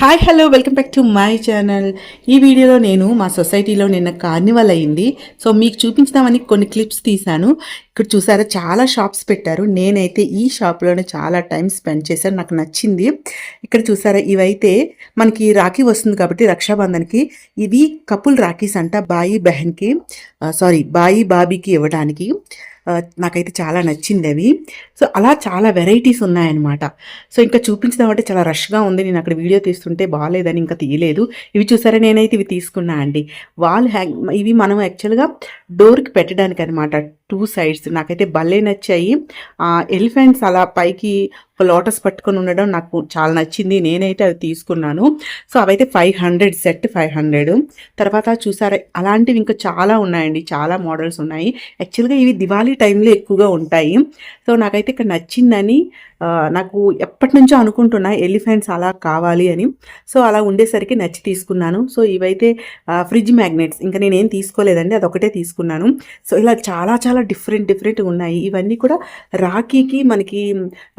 Hi hello welcome back to my channel. ఈ వీడియోలో నేను మా సొసైటీలో నిన్న కార్నివల్ అయింది. సో మీకు చూపించుదామని కొన్ని క్లిప్స్ తీశాను. ఇక్కడ చూసారా చాలా షాప్స్ పెట్టారు. నేనైతే ఈ షాప్లోనే చాలా టైం స్పెండ్ చేశాను, నాకు నచ్చింది. ఇక్కడ చూసారా ఇవైతే మనకి రాఖీ వస్తుంది కాబట్టి రక్షాబంధన్కి ఇవి కపుల్ రాఖీస్ అంట, బాయి బెహన్కి బాయి బాబీకి ఇవ్వడానికి. నాకైతే చాలా నచ్చింది అవి. సో అలా చాలా వెరైటీస్ ఉన్నాయన్నమాట. సో ఇంకా చూపించదామంటే చాలా రష్గా ఉంది. నేను అక్కడ వీడియో తీస్తుంటే బాగాలేదని ఇంకా తీయలేదు. ఇవి చూసారా, నేనైతే ఇవి తీసుకున్నా అండి. ఇవి మనం యాక్చువల్గా డోర్కి పెట్టడానికి అనమాట, 2 సైడ్స్. నాకైతే భలే నచ్చాయి. ఎలిఫెంట్స్ అలా పైకి ఒక లోటస్ పట్టుకొని ఉండడం నాకు చాలా నచ్చింది. నేనైతే అవి తీసుకున్నాను. సో అవైతే 500 సెట్ 500. తర్వాత చూసారా అలాంటివి ఇంకా చాలా ఉన్నాయండి, చాలా మోడల్స్ ఉన్నాయి. యాక్చువల్గా ఇవి దివాళీ టైంలో ఎక్కువగా ఉంటాయి. సో నాకైతే ఇక్కడ నచ్చిందని, నాకు ఎప్పటి నుంచో అనుకుంటున్నా ఎలిఫెంట్స్ అలా కావాలి అని. సో అలా ఉండేసరికి నచ్చి తీసుకున్నాను. సో ఇవైతే ఫ్రిడ్జ్ మ్యాగ్నెట్స్, ఇంకా నేనేం తీసుకోలేదండి, అదొకటే తీసుకున్నాను. సో ఇలా చాలా చాలా డిఫరెంట్ ఉన్నాయి. ఇవన్నీ కూడా రాఖీకి మనకి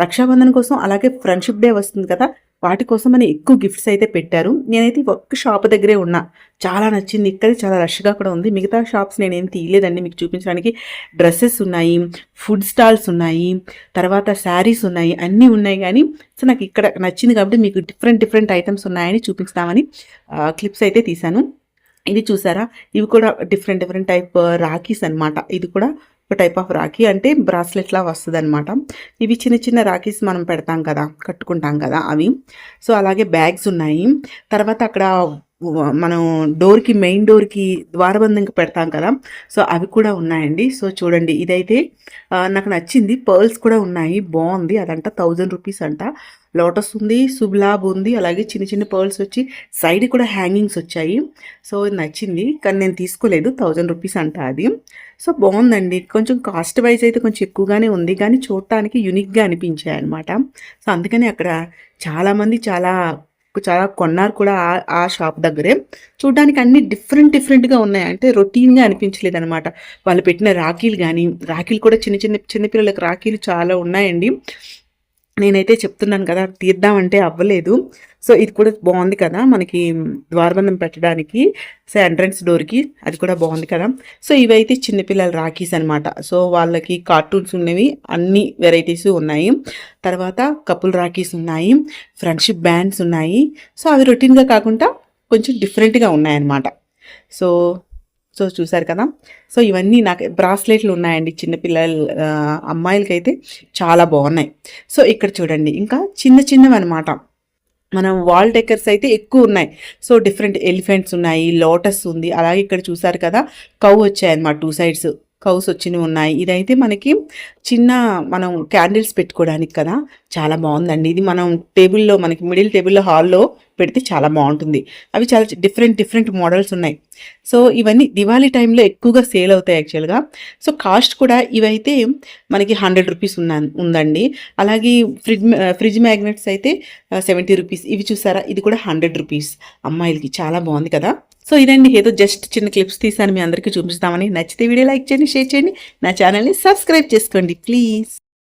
రక్షాబంధన్ కోసం, అలాగే ఫ్రెండ్షిప్ డే వస్తుంది కదా, వాటి కోసం అని ఎక్కువ గిఫ్ట్స్ అయితే పెట్టారు. నేనైతే ఒక్క షాప్ దగ్గరే ఉన్నా, చాలా నచ్చింది. ఇక్కడ చాలా రష్గా కూడా ఉంది. మిగతా షాప్స్ నేనేం తీయలేదండి మీకు చూపించడానికి. డ్రెస్సెస్ ఉన్నాయి, ఫుడ్ స్టాల్స్ ఉన్నాయి, తర్వాత శారీస్ ఉన్నాయి, అన్నీ ఉన్నాయి. కానీ సో నాకు ఇక్కడ నచ్చింది కాబట్టి మీకు డిఫరెంట్ ఐటమ్స్ ఉన్నాయని చూపించుదామని క్లిప్స్ అయితే తీశాను. ఇది చూసారా, ఇవి కూడా డిఫరెంట్ టైప్ రాఖీస్ అనమాట. ఇది కూడా ఒక టైప్ ఆఫ్ రాఖీ, అంటే బ్రాస్లెట్లా వస్తుంది అనమాట. ఇవి చిన్న రాఖీస్ మనం పెడతాం కదా, కట్టుకుంటాం కదా అవి. సో అలాగే బ్యాగ్స్ ఉన్నాయి. తర్వాత అక్కడ మనం డోర్కి, మెయిన్ డోర్కి ద్వారబంధంకి పెడతాం కదా, సో అవి కూడా ఉన్నాయండి. సో చూడండి, ఇదైతే నాకు నచ్చింది. పర్ల్స్ కూడా ఉన్నాయి, బాగుంది. అదంట 1000 రూపీస్ అంట. లోటస్ ఉంది, శుభ్లాబ్ ఉంది, అలాగే చిన్న పర్ల్స్ వచ్చి సైడ్ కూడా హ్యాంగింగ్స్ వచ్చాయి. సో నచ్చింది, కానీ నేను తీసుకోలేదు. 1000 రూపీస్ అంట అది. సో బాగుందండి. కొంచెం కాస్ట్ వైజ్ అయితే కొంచెం ఎక్కువగానే ఉంది, కానీ చూడటానికి యూనిక్గా అనిపించాయి అనమాట. సో అందుకని అక్కడ చాలామంది చాలా కొన్నారు కూడా ఆ షాప్ దగ్గరే. చూడడానికి అన్ని డిఫరెంట్గా ఉన్నాయి, అంటే రొటీన్గా అనిపించలేదు అనమాట. వాళ్ళు పెట్టిన రాఖీలు కూడా చిన్నపిల్లలకు రాఖీలు చాలా ఉన్నాయండి. నేనైతే చెప్తున్నాను కదా, తీద్దామంటే అవ్వలేదు. సో ఇది కూడా బాగుంది కదా, మనకి ద్వారబంధం పెట్టడానికి. సో ఎంట్రన్స్ డోర్కి అది కూడా బాగుంది కదా. సో ఇవైతే చిన్నపిల్లల రాఖీస్ అనమాట. సో వాళ్ళకి కార్టూన్స్ ఉన్నవి, అన్ని వెరైటీస్ ఉన్నాయి. తర్వాత కపుల్ రాఖీస్ ఉన్నాయి, ఫ్రెండ్షిప్ బ్యాండ్స్ ఉన్నాయి. సో అవి రొటీన్గా కాకుండా కొంచెం డిఫరెంట్గా ఉన్నాయన్నమాట. సో చూసారు కదా. సో ఇవన్నీ నాకు బ్రాస్లెట్లు ఉన్నాయండి, చిన్నపిల్లల అమ్మాయిలకైతే చాలా బాగున్నాయి. సో ఇక్కడ చూడండి, ఇంకా చిన్నవి అనమాట. మనం వాల్ డెకర్స్ అయితే ఎక్కువ ఉన్నాయి. సో డిఫరెంట్ ఎలిఫెంట్స్ ఉన్నాయి, లోటస్ ఉంది, అలాగే ఇక్కడ చూసారు కదా కౌ వచ్చాయన్నమాట, 2 సైడ్స్ కౌస్ వచ్చినవి ఉన్నాయి. ఇదైతే మనకి మనం క్యాండిల్స్ పెట్టుకోవడానికి కదా, చాలా బాగుందండి. ఇది మనం టేబుల్లో, మనకి మిడిల్ టేబుల్లో హాల్లో పెడితే చాలా బాగుంటుంది. అవి చాలా డిఫరెంట్ మోడల్స్ ఉన్నాయి. సో ఇవన్నీ దివాళీ టైంలో ఎక్కువగా సేల్ అవుతాయి యాక్చువల్గా. సో కాస్ట్ కూడా ఇవైతే మనకి 100 రూపీస్ ఉందండి. అలాగే ఫ్రిడ్జ్ మ్యాగ్నెట్స్ అయితే 70 రూపీస్. ఇవి చూసారా, ఇది కూడా 100 రూపీస్. అమ్మాయిలకి చాలా బాగుంది కదా. సో ఇదండి, ఏదో జస్ట్ చిన్న క్లిప్స్ తీసాను మీ అందరికీ చూపిస్తామని. నచ్చితే వీడియో లైక్ చేయండి, షేర్ చేయండి, నా ఛానల్ని సబ్స్క్రైబ్ చేసుకోండి ప్లీజ్.